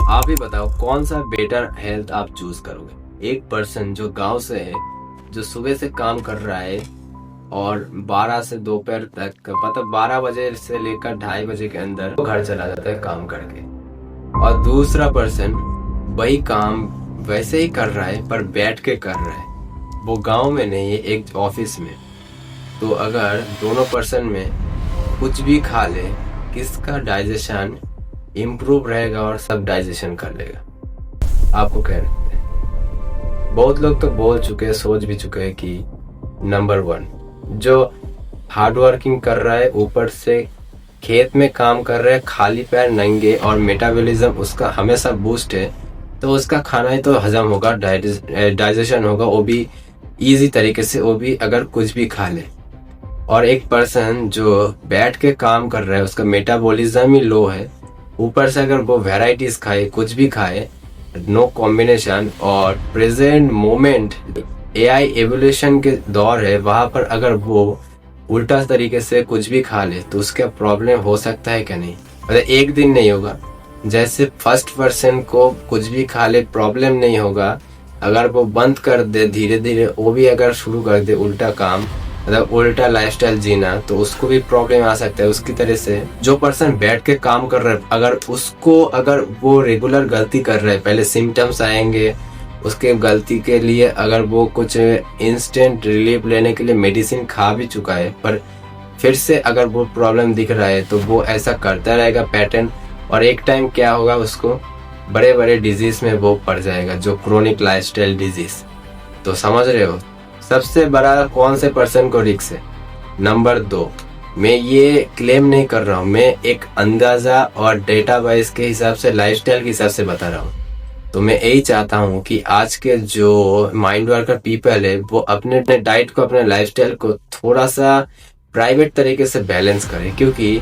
आप ही बताओ कौन सा बेटर हेल्थ आप चूज करोगे। एक पर्सन जो गांव से है, जो सुबह से काम कर रहा है और 12 से दोपहर तक, मतलब 12 बजे से लेकर 2:30 बजे के अंदर वो घर चला जाता है काम करके, और दूसरा पर्सन वही काम वैसे ही कर रहा है पर बैठ के कर रहा है, वो गांव में नहीं है, एक ऑफिस में। तो अगर दोनों पर्सन में कुछ भी खा ले, किसका डाइजेशन इम्प्रूव रहेगा और सब डाइजेशन कर लेगा? आपको क्या लगता है? बहुत लोग तो बोल चुके हैं, सोच भी चुके हैं कि नंबर 1 जो हार्ड वर्किंग कर रहा है, ऊपर से खेत में काम कर रहा है, खाली पैर नंगे, और मेटाबॉलिज्म उसका हमेशा बूस्ट है, तो उसका खाना ही तो हजम होगा, डाइजेशन होगा, वो भी इजी तरीके से, वो भी अगर कुछ भी खा ले। और एक पर्सन जो बैठ के काम कर रहा है, उसका मेटाबॉलिज्म ही लो है, ऊपर से अगर वो वेराइटीज खाए, कुछ भी खाए, नो कॉम्बिनेशन, और प्रेजेंट मोमेंट एआई एवोल्यूशन के दौर है, वहां पर अगर वो उल्टा तरीके से कुछ भी खा ले तो उसका प्रॉब्लम हो सकता है क्या? नहीं, मतलब एक दिन नहीं होगा। जैसे फर्स्ट पर्सन को कुछ भी खा ले प्रॉब्लम नहीं होगा, अगर वो बंद कर दे धीरे धीरे, वो भी अगर शुरू कर दे उल्टा काम, मतलब उल्टा लाइफस्टाइल जीना, तो उसको भी प्रॉब्लम आ सकता है। उसकी तरह से जो पर्सन बैठ के काम कर रहा है, अगर वो रेगुलर गलती कर रहा है, पहले सिम्टम्स आएंगे, उसके गलती के लिए अगर वो कुछ इंस्टेंट रिलीफ लेने के लिए मेडिसिन खा भी चुका है, पर फिर से अगर वो प्रॉब्लम दिख रहा है, तो वो ऐसा करता रहेगा पैटर्न, और एक टाइम क्या होगा, उसको बड़े बड़े डिजीज में वो पड़ जाएगा, जो क्रोनिक लाइफस्टाइल डिजीज। तो समझ रहे हो सबसे बड़ा कौन से पर्सन को रिस्क है? नंबर 2। मैं ये क्लेम नहीं कर रहा हूँ, मैं एक अंदाजा और डेटा वाइज के हिसाब से, लाइफस्टाइल के हिसाब से बता रहा हूँ। तो मैं यही चाहता हूँ कि आज के जो माइंड वर्कर पीपल है, वो अपने अपने डाइट को, अपने लाइफस्टाइल को थोड़ा सा प्राइवेट तरीके से बैलेंस करें, क्योंकि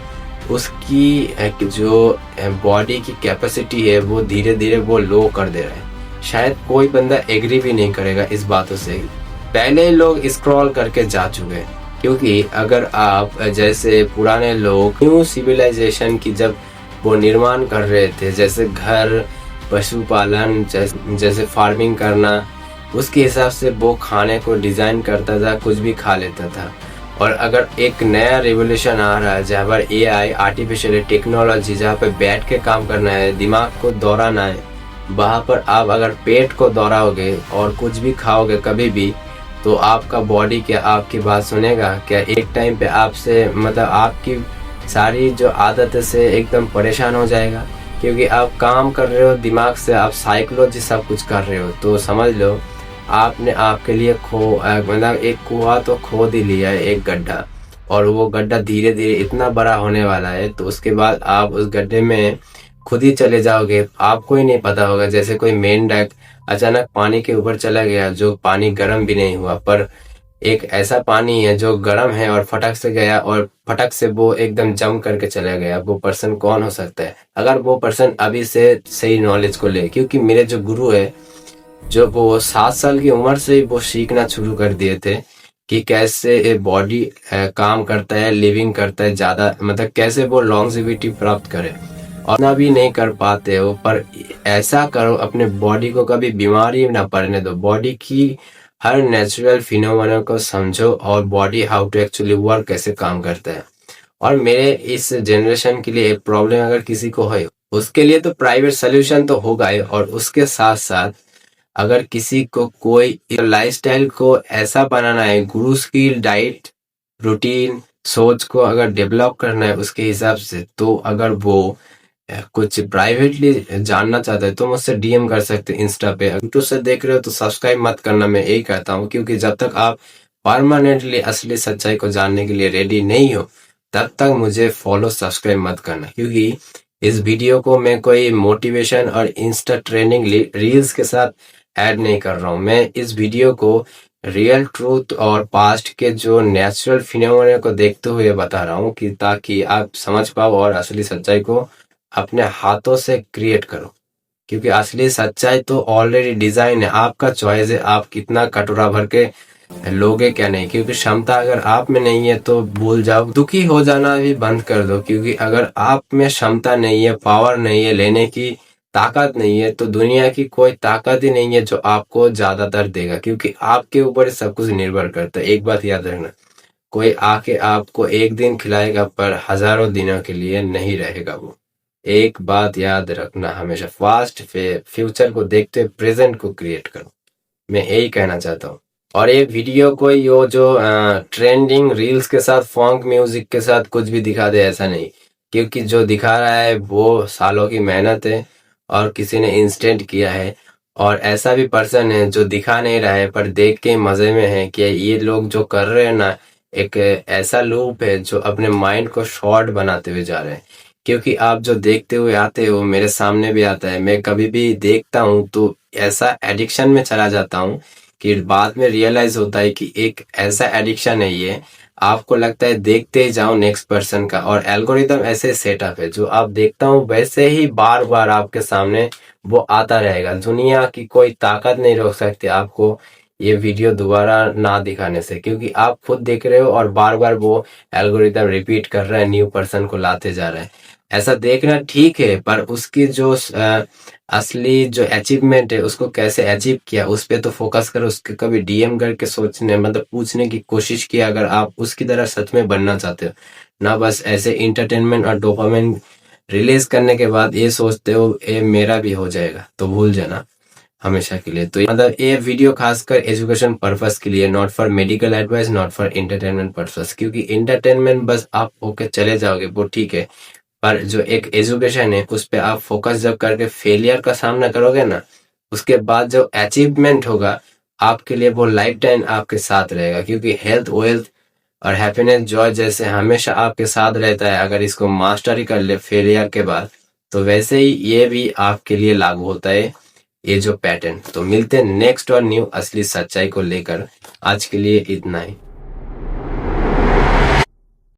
उसकी जो बॉडी की कैपेसिटी है वो धीरे धीरे वो लो कर दे रहा है। शायद कोई बंदा एग्री भी नहीं करेगा इस बातों से, पहले लोग स्क्रॉल करके जा चुके हैं। क्योंकि अगर आप जैसे पुराने लोग न्यू सिविलाइजेशन की जब वो निर्माण कर रहे थे, जैसे घर, पशुपालन, जैसे फार्मिंग करना, उसके हिसाब से वो खाने को डिजाइन करता था, कुछ भी खा लेता था। और अगर एक नया रेवोल्यूशन आ रहा है जहाँ पर एआई, आर्टिफिशियल टेक्नोलॉजी, जहाँ पे बैठ के काम करना है, दिमाग को दौड़ाना है, वहाँ पर आप अगर पेट को दौड़ाओगे और कुछ भी खाओगे कभी भी, तो आपका बॉडी क्या आपकी बात सुनेगा क्या? एक टाइम पे आपसे, मतलब आपकी सारी जो आदत से एकदम परेशान हो जाएगा, क्योंकि आप काम कर रहे हो दिमाग से, आप साइकोलॉजी सब कुछ कर रहे हो। तो समझ लो आपने आपके लिए मतलब एक कुआं तो खोद ही लिया है, एक गड्ढा, और वो गड्ढा धीरे धीरे इतना बड़ा होने वाला है, तो उसके बाद आप उस गड्ढे में खुद ही चले जाओगे, आपको ही नहीं पता होगा। जैसे कोई मेंढक अचानक पानी के ऊपर चला गया, जो पानी गर्म भी नहीं हुआ, पर एक ऐसा पानी है जो गर्म है और फटक से गया, और फटक से वो एकदम जम करके चला गया, वो पर्सन कौन हो सकता है? अगर वो पर्सन अभी से सही नॉलेज को ले, क्योंकि मेरे जो गुरु है, जो वो 7 साल की उम्र से ही वो सीखना शुरू कर दिए थे कि कैसे बॉडी काम करता है, लिविंग करता है, ज्यादा मतलब कैसे वो लॉन्जिविटी प्राप्त करे। और ना भी नहीं कर पाते हो, पर ऐसा करो अपने बॉडी को कभी बीमारी ना पड़ने दो, बॉडी की हर नेचुरल फिनोमेना को समझो, और body how to actually work, कैसे काम करता है। और मेरे इस जनरेशन के लिए एक प्रॉब्लम अगर किसी को है, उसके लिए तो प्राइवेट सोल्यूशन तो होगा ही, और उसके साथ साथ अगर किसी को कोई लाइफस्टाइल को ऐसा बनाना है, गुरु की डाइट रूटीन सोच को अगर डेवलप करना है उसके हिसाब से, तो अगर वो कुछ प्राइवेटली जानना चाहते हैं तो मुझसे डीएम कर सकते हैं इंस्टा पे। यूट्यूब से देख रहे हो तो सब्सक्राइब मत करना, मैं यही कहता हूँ, क्योंकि जब तक आप परमानेंटली असली सच्चाई को जानने के लिए रेडी नहीं हो, तब तक मुझे फॉलो सब्सक्राइब मत करना। क्योंकि इस वीडियो को मैं कोई मोटिवेशन और इंस्टा ट्रेनिंग रील्स के साथ ऐड नहीं कर रहा हूँ, मैं इस वीडियो को रियल ट्रूथ और पास्ट के जो नेचुरल फिनोमेना को देखते हुए बता रहा हूँ, कि ताकि आप समझ पाओ और असली सच्चाई को अपने हाथों से क्रिएट करो। क्योंकि असली सच्चाई तो ऑलरेडी डिजाइन है, आपका चॉइस है, आप कितना कटोरा भर के लोगे क्या नहीं। क्योंकि क्षमता अगर आप में नहीं है तो भूल जाओ, दुखी हो जाना भी बंद कर दो। क्योंकि अगर आप में क्षमता नहीं है, पावर नहीं है लेने की, ताकत नहीं है तो दुनिया की कोई ताकत ही नहीं है जो आपको ज्यादातर देगा, क्योंकि आपके ऊपर सब कुछ निर्भर करता है। एक बात याद रखना, कोई आके आपको एक दिन खिलाएगा पर हजारों दिनों के लिए नहीं रहेगा वो। एक बात याद रखना हमेशा, फास्ट फ्यूचर को देखते हुए प्रेजेंट को क्रिएट करो। मैं यही कहना चाहता हूँ। और ये वीडियो कोई यो जो ट्रेंडिंग रील्स के साथ फॉन्क म्यूजिक के साथ कुछ भी दिखा दे, ऐसा नहीं। क्योंकि जो दिखा रहा है वो सालों की मेहनत है और किसी ने इंस्टेंट किया है। और ऐसा भी पर्सन है जो दिखा नहीं रहा है पर देख के मजे में है कि ये लोग जो कर रहे हैं ना, एक ऐसा लूप है जो अपने माइंड को शॉर्ट बनाते हुए जा रहे हैं। क्योंकि आप जो देखते हुए आते हो, मेरे सामने भी आता है, मैं कभी भी देखता हूँ तो ऐसा एडिक्शन में चला जाता हूँ कि बाद में रियलाइज होता है कि एक ऐसा एडिक्शन है ये। आपको लगता है देखते ही जाओ नेक्स्ट पर्सन का, और एल्गोरिदम ऐसे सेटअप है जो आप देखता हूँ वैसे ही बार बार आपके सामने वो आता रहेगा। दुनिया की कोई ताकत नहीं रोक सकती आपको ये वीडियो दोबारा ना दिखाने से, क्योंकि आप खुद देख रहे हो और बार बार वो एल्गोरिदम रिपीट कर रहा है, न्यू पर्सन को लाते जा रहा है। ऐसा देखना ठीक है पर उसकी जो असली जो अचीवमेंट है उसको कैसे अचीव किया उस पे तो फोकस करो। उसके कभी डीएम करके सोचने मतलब पूछने की कोशिश किया अगर आप उसकी तरह सच में बनना चाहते हो, ना बस ऐसे इंटरटेनमेंट और डोपामिन रिलीज करने के बाद ये सोचते हो ये मेरा भी हो जाएगा, तो भूल जाना हमेशा के लिए। तो मतलब ये वीडियो खासकर एजुकेशन पर्पस के लिए, not for medical advice, not for entertainment purpose. क्योंकि इंटरटेनमेंट बस आप होके चले जाओगे वो ठीक है, पर जो एक एजुकेशन है उस पे आप फोकस जब करके फेलियर का सामना करोगे ना, उसके बाद जो अचीवमेंट होगा आपके लिए वो लाइफ टाइम आपके साथ रहेगा। क्योंकि हेल्थ वेल्थ और हैप्पीनेस जॉय जैसे हमेशा आपके साथ रहता है, अगर इसको मास्टर ही कर ले फेलियर के बाद, तो वैसे ही ये भी आपके लिए लागू होता है ये जो पैटर्न। तो मिलते हैं नेक्स्ट और न्यू असली सच्चाई को लेकर। आज के लिए इतना ही।